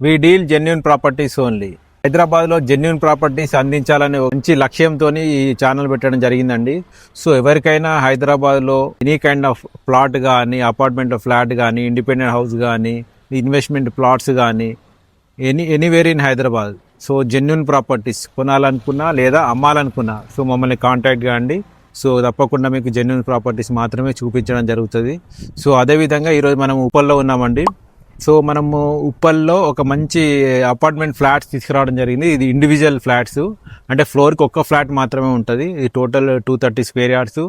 వి deal genuine properties only. హైదరాబాద్లో genuine properties అందించాలనే మంచి లక్ష్యంతో ఈ ఛానల్ పెట్టడం జరిగిందండి. సో ఎవరికైనా హైదరాబాద్లో ఎనీ కైండ్ ఆఫ్ ప్లాట్ కానీ, అపార్ట్మెంట్ ఫ్లాట్ కానీ, ఇండిపెండెంట్ హౌస్ కానీ, ఇన్వెస్ట్మెంట్ ప్లాట్స్ కానీ, anywhere in Hyderabad, so genuine properties కొనాలనుకున్నా లేదా అమ్మాలనుకున్నా సో మమ్మల్ని కాంటాక్ట్ కాండి. సో తప్పకుండా మీకు జెన్యూన్ ప్రాపర్టీస్ మాత్రమే చూపించడం జరుగుతుంది. సో అదేవిధంగా ఈరోజు మనం ఉప్పల్లో ఉన్నామండి. సో మనము ఉప్పల్లో ఒక మంచి అపార్ట్మెంట్ ఫ్లాట్స్ తీసుకురావడం జరిగింది. ఇది ఇండివిజువల్ ఫ్లాట్స్, అంటే ఫ్లోర్కి ఒక్క ఫ్లాట్ మాత్రమే ఉంటుంది. ఇది టోటల్ 230 స్క్వేర్ యార్డ్స్.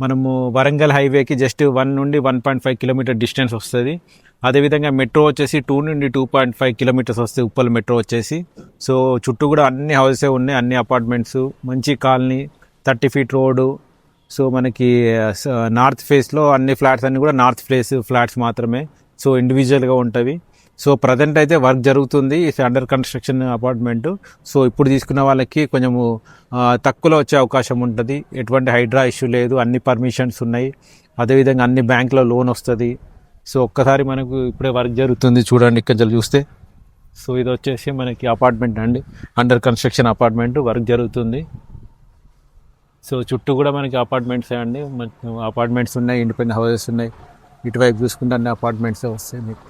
మనము వరంగల్ హైవేకి జస్ట్ 1 నుండి 1.5 కిలోమీటర్ డిస్టెన్స్ వస్తుంది. అదేవిధంగా మెట్రో వచ్చేసి 2 నుండి 2.5 కిలోమీటర్స్ వస్తుంది ఉప్పల్ మెట్రో వచ్చేసి. సో చుట్టూ కూడా అన్ని హౌసెస్ ఉన్నాయి, అన్ని అపార్ట్మెంట్స్, మంచి కాలనీ, 30 ఫీట్ రోడ్డు. సో మనకి నార్త్ ఫేస్లో అన్ని ఫ్లాట్స్ అన్నీ కూడా నార్త్ ఫేస్ ఫ్లాట్స్ మాత్రమే. సో ఇండివిజువల్గా ఉంటుంది. సో ప్రజెంట్ అయితే వర్క్ జరుగుతుంది. It's under construction apartment. So ఇప్పుడు తీసుకున్న వాళ్ళకి కొంచెము తక్కువలో వచ్చే అవకాశం ఉంటుంది. ఎటువంటి హైడ్రా ఇష్యూ లేదు, అన్ని పర్మిషన్స్ ఉన్నాయి. అదేవిధంగా అన్ని బ్యాంకులో లోన్ వస్తుంది. సో ఒక్కసారి మనకు ఇప్పుడే వర్క్ జరుగుతుంది చూడండి, ఇక్కడ చూస్తే. సో ఇది వచ్చేసి మనకి అపార్ట్మెంట్ అండి, అండర్ కన్స్ట్రక్షన్ అపార్ట్మెంట్, వర్క్ జరుగుతుంది. సో చుట్టూ కూడా మనకి అపార్ట్మెంట్సే అండి, అపార్ట్మెంట్స్ ఉన్నాయి, ఇండిపెండెంట్ హౌసెస్ ఉన్నాయి. ఇటువైపు చూసుకుంటే అన్ని అపార్ట్మెంట్సే వస్తాయి మీకు.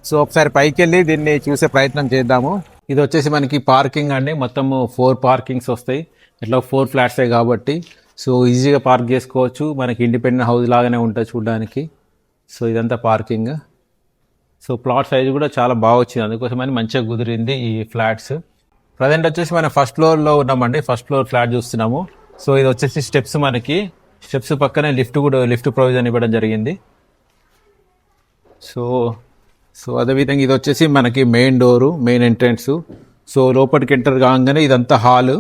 సో ఒకసారి పైకి వెళ్ళి దీన్ని చూసే ప్రయత్నం చేద్దాము. ఇది వచ్చేసి మనకి పార్కింగ్ అండి, మొత్తము 4 పార్కింగ్స్ వస్తాయి. ఇట్లా 4 ఫ్లాట్సే కాబట్టి సో ఈజీగా పార్క్ చేసుకోవచ్చు. మనకి ఇండిపెండెంట్ హౌస్ లాగానే ఉంటుంది చూడడానికి. సో ఇదంతా పార్కింగ్. సో ప్లాట్ సైజ్ కూడా చాలా బాగా వచ్చింది, అందుకోసమని మంచిగా కుదిరింది ఈ ఫ్లాట్స్. ప్రజెంట్ వచ్చేసి మనం ఫస్ట్ ఫ్లోర్లో ఉన్నామండి, ఫస్ట్ ఫ్లోర్ ఫ్లాట్ చూస్తున్నాము. సో ఇది వచ్చేసి స్టెప్స్, మనకి స్టెప్స్ పక్కనే లిఫ్ట్ ప్రొవిజన్ ఇవ్వడం జరిగింది. సో అదేవిధంగా ఇది వచ్చేసి మనకి main door, main entrance. So లోపలికి ఎంటర్ కాగానే ఇదంతా హాల్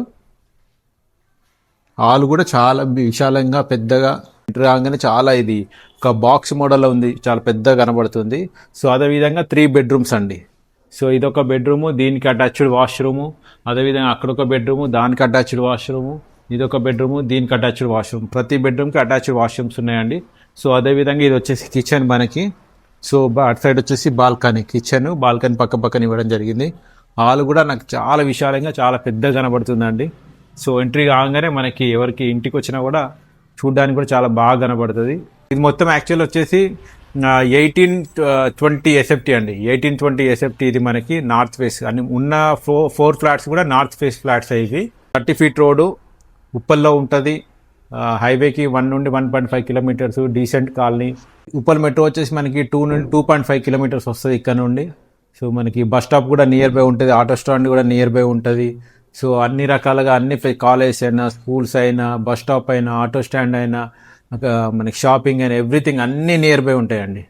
కూడా చాలా విశాలంగా పెద్దగా ఎంటర్ కాగానే చాలా ఇది ఒక బాక్స్ మోడల్లో ఉంది, చాలా పెద్దగా కనబడుతుంది. సో అదేవిధంగా 3 బెడ్రూమ్స్ అండి. సో ఇదొక బెడ్రూము, దీనికి అటాచ్డ్ వాష్రూము. అదేవిధంగా అక్కడొక బెడ్రూము, దానికి అటాచ్డ్ వాష్రూము. ఇదొక బెడ్రూము, దీనికి అటాచ్డ్ వాష్రూమ్. ప్రతి బెడ్రూమ్కి అటాచ్డ్ వాష్రూమ్స్ ఉన్నాయండి. సో అదేవిధంగా ఇది వచ్చేసి కిచెన్ మనకి. సో అటు సైడ్ వచ్చేసి బాల్కనీ, కిచెన్ బాల్కనీ పక్కన ఇవ్వడం జరిగింది. హాల్ కూడా నాకు చాలా విశాలంగా చాలా పెద్దగా కనబడుతుందండి. సో ఎంట్రీ కాగానే మనకి ఎవరికి ఇంటికి వచ్చినా కూడా చూడడానికి కూడా చాలా బాగా కనబడుతుంది. ఇది మొత్తం యాక్చువల్ వచ్చేసి 1820 ఎస్ఎఫ్టీ అండి, 1820 ఎస్ఎఫ్టీ. ఇది మనకి నార్త్ ఫేస్ అని ఉన్న 4 ఫ్లాట్స్ కూడా నార్త్ ఫేస్ ఫ్లాట్స్ అయ్యి 30 ఫీట్ రోడ్డు ఉప్పల్లో ఉంటుంది. హైవేకి 1 నుండి 1.5 kilometres, decent colony. Uppal metro వచ్చేసి మనకి 2 నుండి 2.5 కిలోమీటర్స్ వస్తుంది ఇక్కడ నుండి. సో మనకి బస్ స్టాప్ కూడా నియర్ బై ఉంటుంది, ఆటో స్టాండ్ కూడా నియర్ బై ఉంటుంది. సో అన్ని రకాలుగా అన్ని కాలేజ్ అయినా, స్కూల్స్ అయినా, బస్ స్టాప్ అయినా, ఆటో స్టాండ్ అయినా, మనకి షాపింగ్ అయినా, ఎవ్రీథింగ్ అన్నీ నియర్ బై ఉంటాయండి.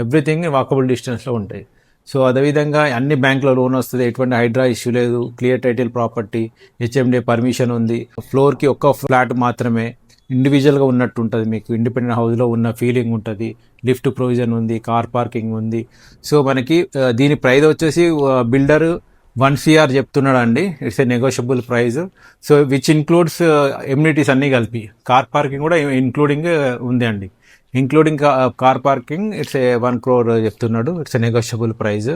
ఎవ్రీథింగ్ వాకబుల్ డిస్టెన్స్లో ఉంటాయి. సో అదేవిధంగా అన్ని బ్యాంకులో లోన్ వస్తుంది, ఎటువంటి హైడ్రా ఇష్యూ లేదు, clear title property, HMD permission ఉంది. ఫ్లోర్కి ఒక్క ఫ్లాట్ మాత్రమే ఇండివిజువల్గా ఉన్నట్టు ఉంటుంది, మీకు ఇండిపెండెంట్ హౌస్లో ఉన్న ఫీలింగ్ ఉంటుంది. లిఫ్ట్ ప్రొవిజన్ ఉంది, కార్ పార్కింగ్ ఉంది. సో మనకి దీని ప్రైస్ వచ్చేసి బిల్డర్ 1 CR చెప్తున్నాడు అండి. It's a negotiable price. So which includes amenities అన్నీ కలిపి, కార్ పార్కింగ్ కూడా ఇంక్లూడింగ్ ఉంది అండి. Including car parking it's a 1 crore చెప్తున్నాడు. It's a negotiable price.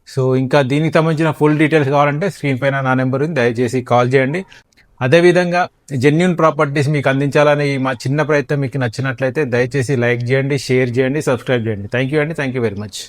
So ఇంకా దీనికి సంబంధించిన ఫుల్ డీటెయిల్స్ కావాలంటే స్క్రీన్ పైన నా నెంబర్ ఉంది, దయచేసి కాల్ చేయండి. అదేవిధంగా జెన్యూన్ ప్రాపర్టీస్ మీకు అందించాలని మా చిన్న ప్రయత్నం మీకు నచ్చినట్లయితే దయచేసి లైక్ చేయండి, షేర్ చేయండి, సబ్స్క్రైబ్ చేయండి. థ్యాంక్ యూ అండి, థ్యాంక్ యూ వెరీ మచ్.